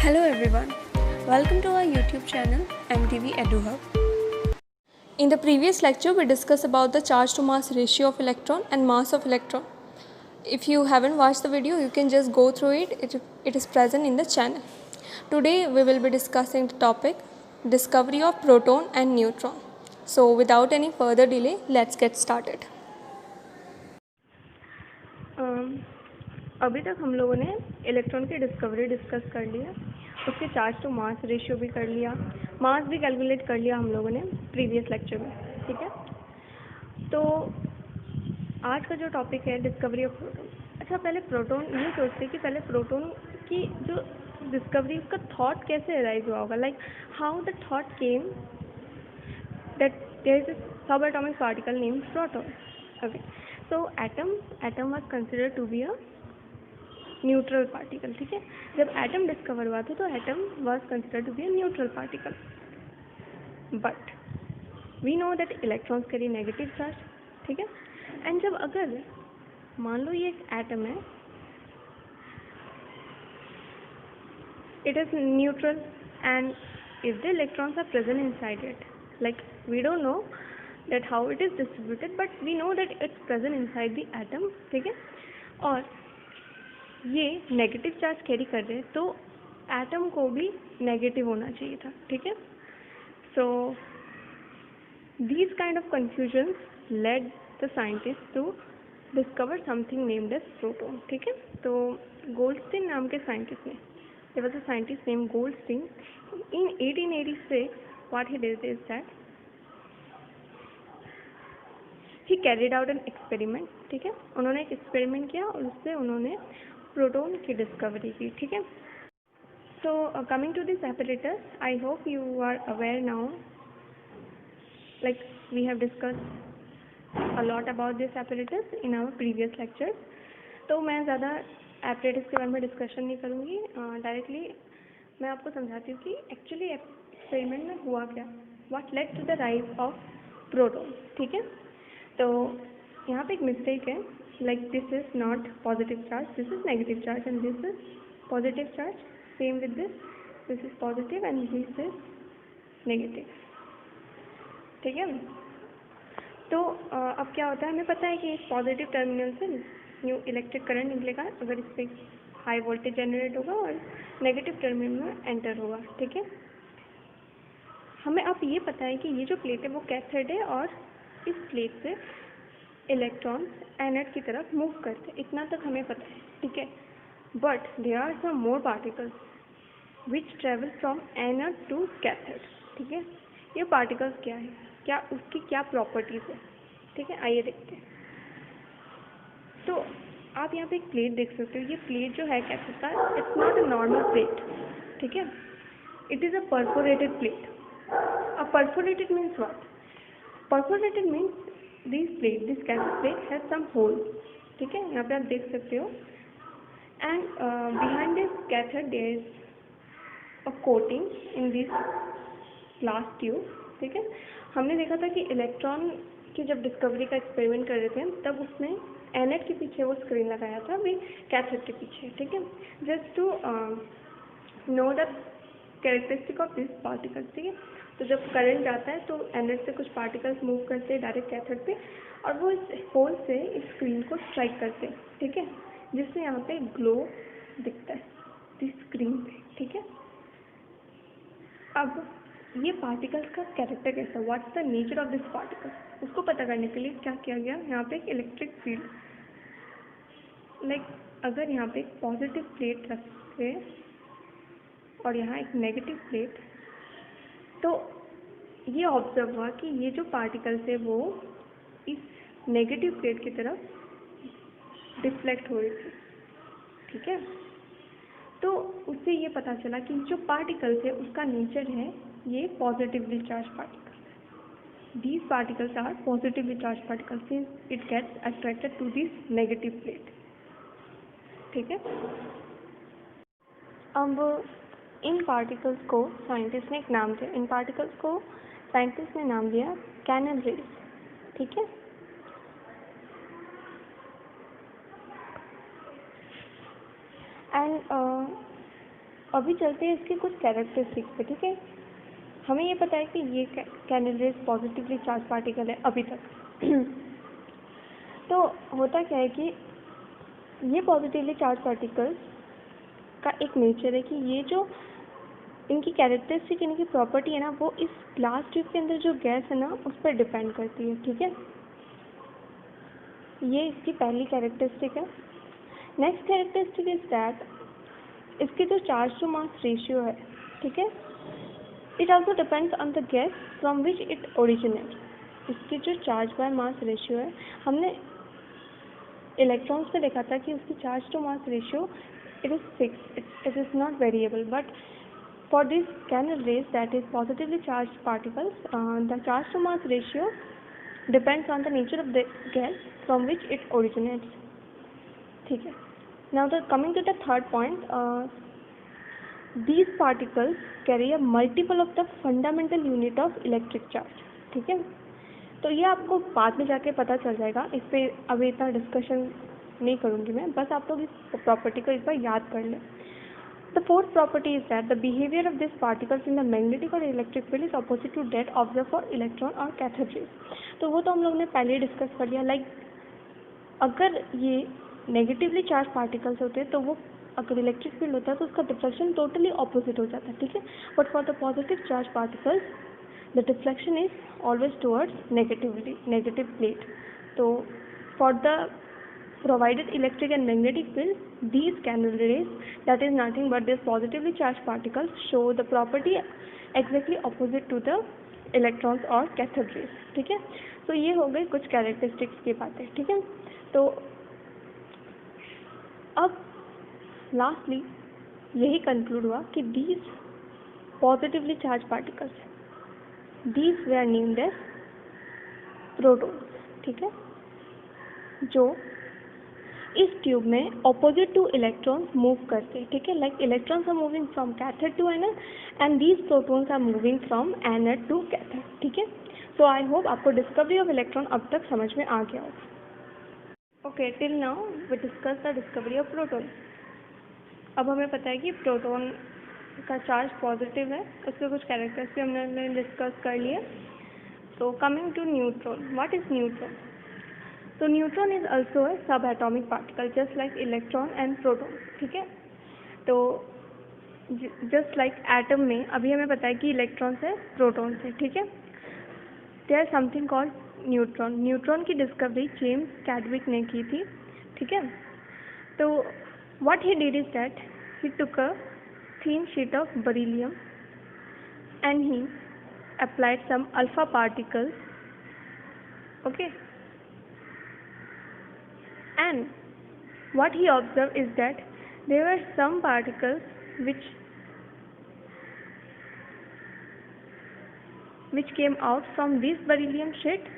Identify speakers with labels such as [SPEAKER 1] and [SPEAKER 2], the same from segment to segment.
[SPEAKER 1] Hello everyone, welcome to our YouTube channel MTV EduHub. In the previous lecture we discussed about the charge to mass ratio of electron and mass of electron. If you haven't watched the video, you can just go through it. It is present in the channel. Today we will be discussing the topic discovery of proton and neutron. So without any further delay, let's get started. अभी तक हम लोगों ने electron की discovery discuss कर लिया, उसके charge to mass ratio भी कर लिया, मास भी कैलकुलेट कर लिया हम लोगों ने प्रीवियस लेक्चर में. ठीक है, तो आज का जो टॉपिक है डिस्कवरी ऑफ प्रोटॉन. अच्छा, पहले प्रोटॉन ये सोचते हैं कि पहले प्रोटॉन की जो डिस्कवरी उसका थॉट कैसे अराइज हुआ होगा, like how the thought came that there is a subatomic particle named proton. Okay, so atom was considered to be a neutral particle. ठीक है, जब एटम डिस्कवर हुआ था तो atom was considered to be a neutral particle, but we know that electrons carry negative charge. ठीक है, and जब अगर मान लो ये एक एटम है, it is neutral and if the electrons are present inside it, like we don't know that how it is distributed, but we know that it's present inside the atom. ठीक है, और ये नेगेटिव चार्ज कैरी कर रहे हैं तो atom को भी नेगेटिव होना चाहिए था. ठीक है, so these kind of confusions led the scientist to discover something named as proton. ठीक है, तो गोल्डस्टीन नाम के साइंटिस्ट ने, there was a scientist named Goldstein. In 1886, what he did is that he carried out an experiment. ठीक है, उन्होंने एक एक्सपेरिमेंट किया और उससे उन्होंने प्रोटॉन की डिस्कवरी की. ठीक है, so coming to this apparatus, I hope you are aware now, like we have discussed a lot about this apparatus in our previous lectures. तो मैं ज़्यादा apparatus के बारे में डिस्कशन नहीं करूँगी, डायरेक्टली मैं आपको समझाती हूँ कि एक्चुअली एक्सपेरिमेंट में हुआ क्या, what led to the rise of proton. ठीक है, तो यहाँ पे एक मिस्टेक है, like this is not positive charge, this is negative charge, and this is positive charge. Same with this is positive and this is negative. ठीक है, तो अब क्या होता है, हमें पता है कि इस पॉजिटिव टर्मिनल से न्यू इलेक्ट्रिक करंट निकलेगा अगर इस पर हाई वोल्टेज जनरेट होगा और नेगेटिव टर्मिनल में एंटर होगा. ठीक है, हमें अब ये पता है कि ये जो प्लेट है वो कैथोड है और इस प्लेट से इलेक्ट्रॉन्स एनोड की तरफ मूव करते हैं, इतना तक हमें पता है. ठीक है, but there are some more particles which travel from anode to cathode. ठीक है, ये पार्टिकल्स क्या है, क्या उसकी क्या प्रॉपर्टीज़ है. ठीक है, आइए देखते हैं. तो आप यहाँ पे एक प्लेट देख सकते हो, ये प्लेट जो है कैथोड का, it's not a normal plate. ठीक है, it is a perforated plate. A perforated means what? Perforated means this cathode plate has some holes. ठीक है, यहाँ पे आप देख सकते हो, and behind this cathode there is a coating in this glass tube. ठीक है, हमने देखा था कि इलेक्ट्रॉन की जब डिस्कवरी का एक्सपेरिमेंट कर रहे थे तब उसने एनोड के पीछे वो स्क्रीन लगाया था, अभी कैथोड के पीछे. ठीक है, just to know the characteristic of this particles. ठीक है, तो जब करंट जाता है तो एनोड से कुछ पार्टिकल्स मूव करते हैं डायरेक्ट कैथोड पे और वो इस होल से इस स्क्रीन को स्ट्राइक करते हैं. ठीक है, जिससे यहाँ पे ग्लो दिखता है इस स्क्रीन पे. ठीक है, अब ये पार्टिकल्स का कैरेक्टर कैसा, what's the nature of this particle, उसको पता करने के लिए क्या किया गया, यहाँ पे एक इलेक्ट्रिक फील्ड, लाइक अगर यहाँ पे एक पॉजिटिव प्लेट रखे और यहाँ एक नेगेटिव प्लेट, तो ये ऑब्जर्व हुआ कि ये जो पार्टिकल्स है वो इस नेगेटिव प्लेट की तरफ डिफ्लेक्ट हो रही थी. ठीक है, तो उससे ये पता चला कि जो पार्टिकल्स है उसका नेचर है ये positively charge particles. These particles are positively charge particles since it gets attracted to this negative plate. ठीक है, अब इन पार्टिकल्स को साइंटिस्ट ने एक नाम दिया, इन पार्टिकल्स को साइंटिस्ट ने नाम दिया कैनन रेज. ठीक है, एंड अभी चलते हैं इसके कुछ कैरेक्टरिस्टिक्स पे, ठीक है। हमें ये पता है कि ये canal rays positively charge particle है अभी तक। तो होता क्या है कि ये पॉजिटिवली चार्ज पार्टिकल्स का एक नेचर है कि ये जो इनकी कैरेक्टरिस्टिक, इनकी प्रॉपर्टी है ना, वो इस ग्लास ट्यूब के अंदर जो गैस है ना उस पर डिपेंड करती है, ठीक है। ये इसकी पहली कैरेक्टरिस्टिक है। नेक्स्ट कैरेक्टरिस्टिक इज दैट इसकी जो चार्ज टू मास रेशियो है, ठीक है, it also depends on the gas from which it originate. इसकी जो चार्ज बाय मास रेशियो है, हमने इलेक्ट्रॉन्स में देखा था कि उसकी charge to mass ratio it is fixed, it is not variable, but for these canal rays, that is positively charged particles, the charge to mass ratio depends on the nature of the gas from which it originates, ठीक है। Now coming to the third point, these particles carry a multiple of the fundamental unit of electric charge, ठीक है। तो ये आपको बाद में जाके पता चल जाएगा, इस पर अभी इतना डिस्कशन नहीं करूँगी मैं, बस आप लोग इस प्रॉपर्टी को एक बार याद कर लें। The fourth property is that the behaviour of this particles in the magnetic और electric field is opposite to that observe for electron और कैथोड रेज। तो वो तो हम लोग ने पहले ही डिस्कस कर लिया। लाइक अगर ये नेगेटिवली चार्ज पार्टिकल्स होते हैं तो वो, अगर इलेक्ट्रिक फील्ड होता है तो उसका डिफ्लेक्शन टोटली ऑपोजिट हो जाता है, ठीक है। But for the positive charge particles the deflection is always towards negative plate. तो for the provided electric and magnetic field, these canal rays, that is nothing but these positively charged particles, show the property exactly opposite to the electrons or cathode rays, ठीक है। तो ये हो गई कुछ characteristics की बातें, ठीक है। तो अब लास्टली यही कंक्लूड हुआ कि these positively charged particles, these were named as protons, ठीक है, जो इस ट्यूब में ऑपोजिट टू इलेक्ट्रॉन्स मूव करते हैं, ठीक है। Like electrons are moving from cathode to anode and these protons are moving from anode to cathode, ठीक है। सो आई होप आपको डिस्कवरी ऑफ इलेक्ट्रॉन अब तक समझ में आ गया होगा। Okay, till now we discuss the discovery of proton. अब हमें पता है कि प्रोटॉन का चार्ज पॉजिटिव है, उसके कुछ कैरेक्टर्स भी हमने डिस्कस कर लिए। So coming to neutron, what is neutron? तो neutron is also a subatomic particle just like electron and proton, ठीक है। तो जस्ट लाइक एटम में अभी हमें पता है कि इलेक्ट्रॉन्स है, प्रोटॉन्स है, ठीक है। There is something called neutron. Neutron की डिस्कवरी जेम्स कैडविक ने की थी, ठीक है। तो what he did is that he took a thin sheet of beryllium and he applied some alpha particles, okay, and what he observed is that there were some particles which came out from this beryllium sheet,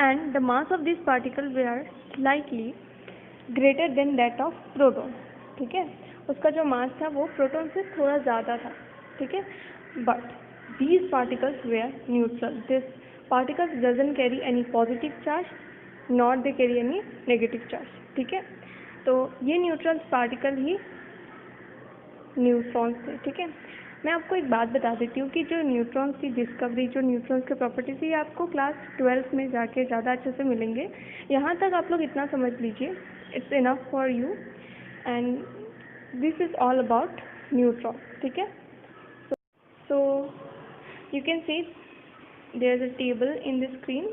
[SPEAKER 1] and the mass of these particles were slightly greater than that of proton, ठीक है। उसका जो मास था वो proton से थोड़ा ज़्यादा था, ठीक है। But these particles were neutral. This particles doesn't carry any positive charge not they carry any negative charge, ठीक है। तो ये न्यूट्रल पार्टिकल ही न्यूट्रॉन्स थे, ठीक है। मैं आपको एक बात बता देती हूँ कि जो न्यूट्रॉन्स की डिस्कवरी, जो न्यूट्रॉन्स के प्रॉपर्टीज, ये आपको क्लास 12th में जाके ज़्यादा अच्छे से मिलेंगे। यहाँ तक आप लोग इतना समझ लीजिए, it's enough for you, and this is all about neutron, ठीक है। So you can see there is a table in the screen.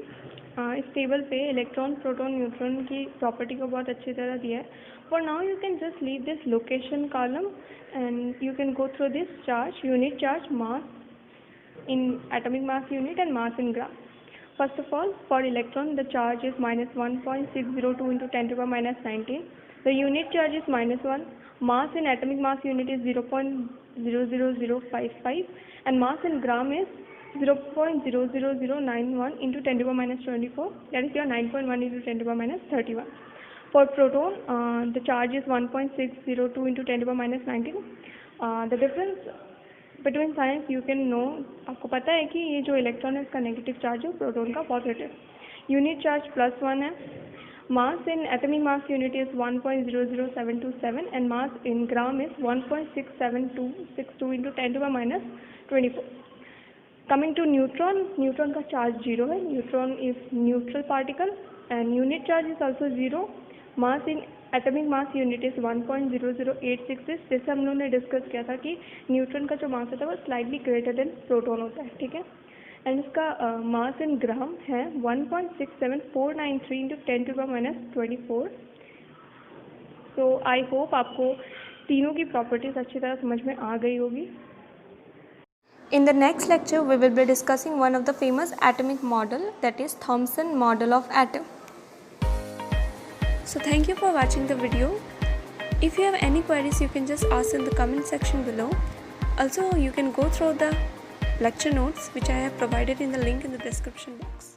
[SPEAKER 1] इस टेबल पे इलेक्ट्रॉन, प्रोटॉन, न्यूट्रॉन की प्रॉपर्टी को बहुत अच्छी तरह दिया है। For now you can just leave this location column and you can go through this charge, unit charge, mass in atomic mass unit and mass in gram. First of all, for electron the charge is minus 1.602 into 10 to the power minus 19. The unit charge is minus 1. Mass in atomic mass unit is 0.00055 and mass in gram is 0.00091 into 10 to the power minus 24. That is your 9.1 into 10 to the power minus 31. For proton, the charge is 1.602 into 10 to the power minus 19. The difference between signs you can know, आपको पता है कि ये जो electron है इसका negative charge है, proton का पॉजिटिव। यूनिट चार्ज +1 है, Mass in atomic mass unit is 1.00727 and mass in gram is 1.67262 into 10 to the minus 24. Coming to neutron, neutron का charge 0 है. Neutron is neutral particle and unit charge is also 0. Mass in atomic mass unit is 1.00866. जैसे हम लोगों ने discuss किया था कि neutron का जो मास होता है वो स्लाइटली ग्रेटर देन प्रोटॉन होता है, ठीक है. एंड इसका मास इन ग्राम है 1.67493 into 10 to the minus 24. So I hope आपको तीनों की प्रॉपर्टीज अच्छी तरह समझ में आ गई होगी.
[SPEAKER 2] In the next lecture, we will be discussing one of the famous atomic model, that is Thomson model of atom. So thank you for watching the video. If you have any queries, you can just ask in the comment section below. Also, you can go through the lecture notes which I have provided in the link in the description box.